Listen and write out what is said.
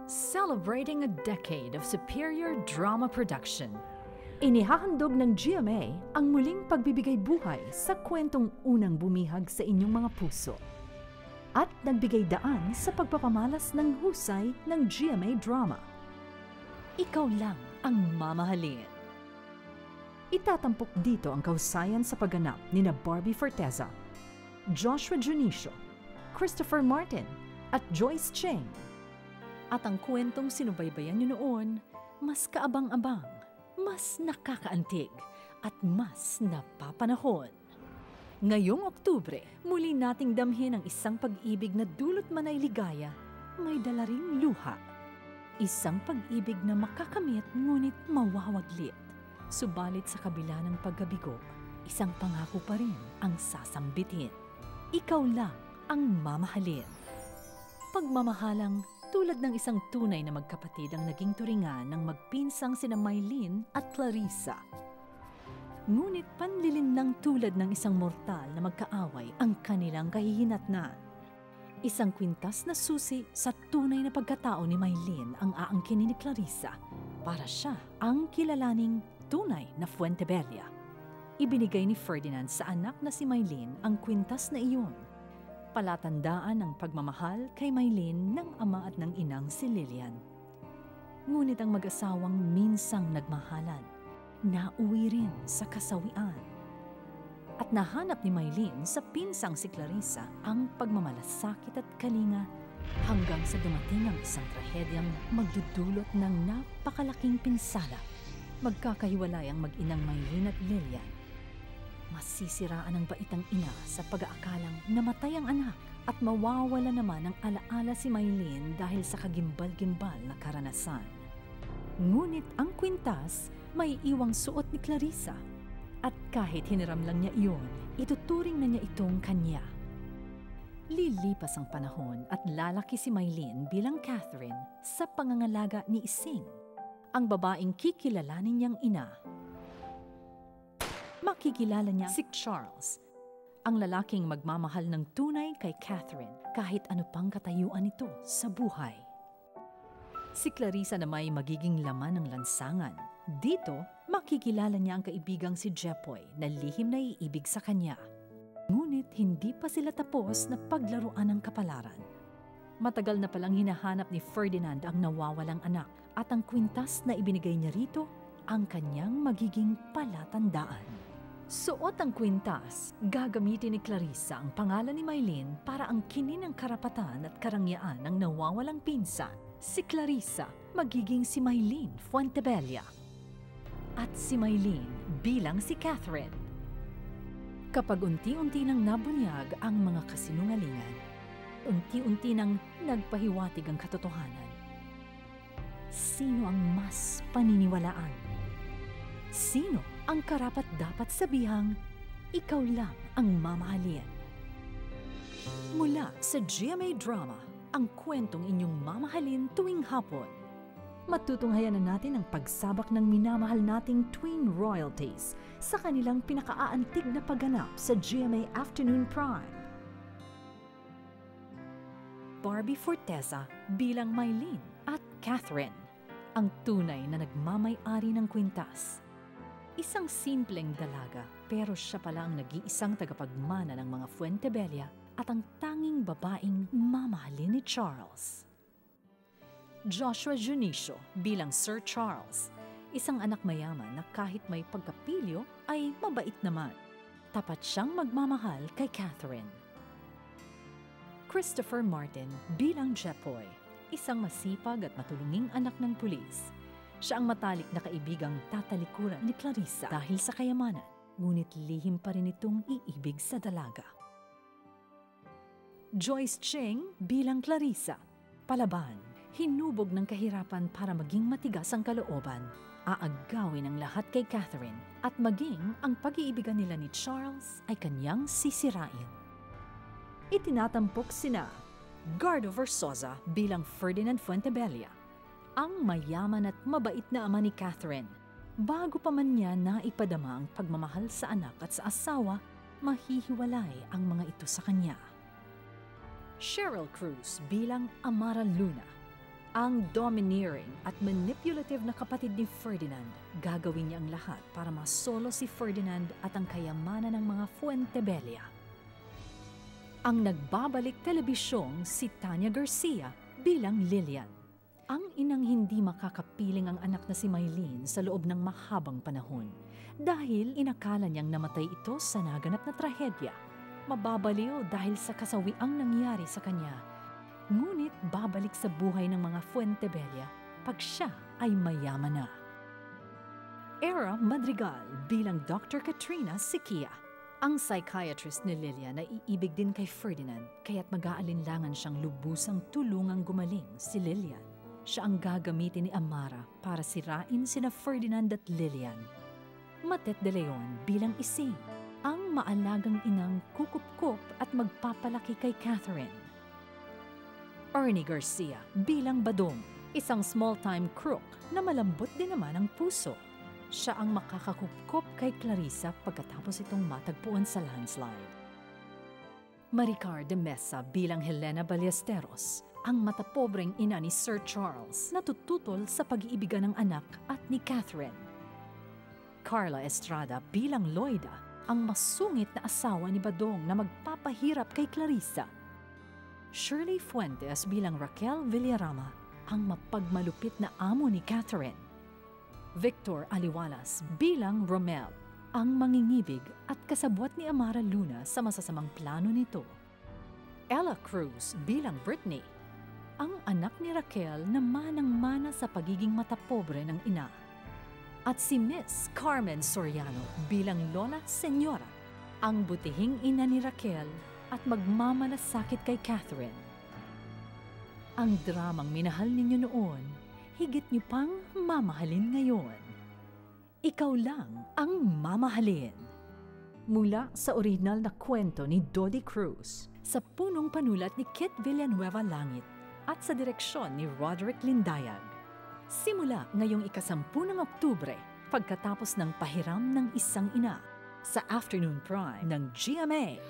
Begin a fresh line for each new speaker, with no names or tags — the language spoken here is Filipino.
Celebrating a decade of superior drama production.
Inihahandog ng GMA ang muling pagbibigay buhay sa kwentong unang bumihag sa inyong mga puso at nagbigay daan sa pagpapamalas ng husay ng GMA drama.
Ikaw lang ang mamahalin.
Itatampok dito ang kahusayan sa pagganap ni Barbie Forteza, Joshua Junicio, Christopher Martin at Joyce Cheng.
At ang kwentong sinubaybayan niyo noon, mas kaabang-abang, mas nakakaantig, at mas napapanahon. Ngayong Oktubre, muli nating damhin ang isang pag-ibig na dulot man ay ligaya, may dala ring luha. Isang pag-ibig na makakamit ngunit mawawaglit. Subalit sa kabila ng pagkabigo, isang pangako pa rin ang sasambitin. Ikaw lang ang mamahalin. Pagmamahalang tulad ng isang tunay na magkapatid ang naging turingan ng magpinsang sina Mylene at Clarissa. Ngunit panlilinlang tulad ng isang mortal na magkaaway ang kanilang kahihinatnan. Isang kwintas na susi sa tunay na pagkatao ni Mylene ang aangkinin ni Clarissa para siya ang kilalaning tunay na Fuentebella. Ibinigay ni Ferdinand sa anak na si Mylene ang kwintas na iyon. Palatandaan ang pagmamahal kay Mylene ng ama at ng inang si Lilian. Ngunit ang mag-asawang minsang nagmahalan, nauwi rin sa kasawian. At nahanap ni Mylene sa pinsang si Clarissa ang pagmamalasakit at kalinga hanggang sa dumating ang isang trahedyang magdudulot ng napakalaking pinsala. Magkakahiwalay ang mag-inang Mylene at Lilian. Masisiraan ang baitang ina sa pag-aakalang namatay ang anak at mawawala naman ng alaala si Mylene dahil sa kagimbal-gimbal na karanasan. Ngunit ang kwintas may iwang suot ni Clarissa at kahit hiniram lang niya iyon, ituturing na niya itong kanya. Lilipas ang panahon at lalaki si Mylene bilang Catherine sa pangangalaga ni Ising, ang babaeng kikilalanin niyang ina. Makikilala niya si Charles, ang lalaking magmamahal ng tunay kay Catherine kahit ano pang katayuan nito sa buhay. Si Clarissa na may magiging laman ng lansangan. Dito, makikilala niya ang kaibigang si Jepoy na lihim na iibig sa kanya. Ngunit hindi pa sila tapos na paglaruan ng kapalaran. Matagal na palang hinahanap ni Ferdinand ang nawawalang anak at ang kwintas na ibinigay niya rito ang kanyang magiging palatandaan. Suot ang kwintas, gagamitin ni Clarissa ang pangalan ni Mylene para angkinin ang karapatan at karangyaan ng nawawalang pinsan. Si Clarissa magiging si Mylene Fuentebella at si Mylene bilang si Catherine. Kapag unti-unti nang nabunyag ang mga kasinungalingan, unti-unti nang nagpahiwatig ang katotohanan. Sino ang mas paniniwalaan? Sino ang karapat-dapat sabihang, ikaw lang ang mamahalin? Mula sa GMA Drama, ang kwentong inyong mamahalin tuwing hapon. Matutunghayan na natin ang pagsabak ng minamahal nating twin royalties sa kanilang pinakaaantig na pagganap sa GMA Afternoon Prime. Barbie Forteza bilang Mylene at Catherine, ang tunay na nagmamay-ari ng kwintas. Isang simpleng dalaga pero siya pala ang nag-iisang tagapagmana ng mga Fuentebella at ang tanging babaeng mamahalin ni Charles. Joshua Junicio bilang Sir Charles, isang anak mayaman na kahit may pagkapilyo ay mabait naman. Tapat siyang magmamahal kay Catherine. Christopher Martin bilang Jepoy, isang masipag at matulunging anak ng pulis. Siya ang matalik na kaibigang tatalikuran ni Clarissa dahil sa kayamanan, ngunit lihim pa rin itong iibig sa dalaga. Joyce Cheng bilang Clarissa, palaban, hinubog ng kahirapan para maging matigas ang kalooban, aagawin ang lahat kay Catherine at maging ang pag-iibigan nila ni Charles ay kanyang sisirain. Itinatampok sina Gardo Versosa bilang Ferdinand Fuentebella, ang mayaman at mabait na ama ni Catherine. Bago pa man niya naipadama ang pagmamahal sa anak at sa asawa, mahihiwalay ang mga ito sa kanya. Cheryl Cruz bilang Amara Luna, Ang domineering at manipulative na kapatid ni Ferdinand, gagawin niya ang lahat para masolo si Ferdinand at ang kayamanan ng mga Fuentebella. Ang nagbabalik telebisyong si Tanya Garcia bilang Lilian. Ang inang hindi makakapiling ang anak na si Maylene sa loob ng mahabang panahon dahil inakala niyang namatay ito sa naganap na trahedya. Mababaliw dahil sa kasawiang nangyari sa kanya. Ngunit babalik sa buhay ng mga Fuentebella pag siya ay mayaman na. Era Madrigal bilang Dr. Katrina Siquia. Ang psychiatrist ni Lilian na iibig din kay Ferdinand kaya't mag-aalinlangan siyang lubusang tulungang gumaling si Lilian. Siya ang gagamitin ni Amara para sirain sina Ferdinand at Lilian. Matet de Leon bilang Ising, ang maalagang inang kukup-kup at magpapalaki kay Catherine. Ernie Garcia bilang Badong, isang small-time crook na malambot din naman ang puso. Siya ang makakakupkop kay Clarissa pagkatapos itong matagpuan sa landslide. Maricar de Mesa bilang Helena Ballesteros, ang matapobreng ina ni Sir Charles na tututol sa pag-iibigan ng anak at ni Catherine. Carla Estrada bilang Loida, ang masungit na asawa ni Badong na magpapahirap kay Clarissa. Shirley Fuentes bilang Raquel Villarama, ang mapagmalupit na amo ni Catherine. Victor Aliwalas bilang Romel, ang mangingibig at kasabwat ni Amara Luna sa masasamang plano nito. Ella Cruz bilang Brittany, ang anak ni Raquel na manang-mana sa pagiging matapobre ng ina. At si Miss Carmen Soriano bilang Lola Senyora, ang butihing ina ni Raquel at magmamalasakit kay Catherine. Ang dramang minahal ninyo noon, higit niyo pang mamahalin ngayon. Ikaw lang ang mamahalin. Mula sa original na kwento ni Dodi Cruz, sa punong panulat ni Kit Villanueva Langit at sa direksyon ni Roderick Lindayag. Simula ngayong 10 ng Oktubre, pagkatapos ng pahiram ng isang ina, sa Afternoon Prime ng GMA.